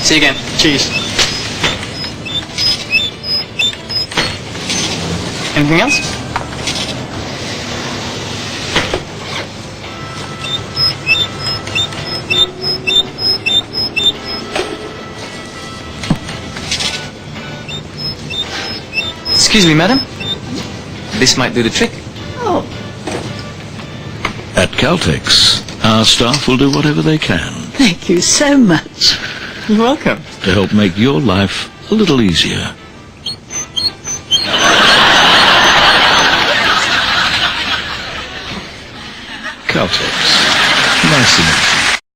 See you again. Cheers. Anything else? Excuse me, madam. This might do the trick. Oh, At Caltex, our staff will do whatever they can thank you so much. You're welcome. to help make your life a little easier. Caltex. Nice and easy.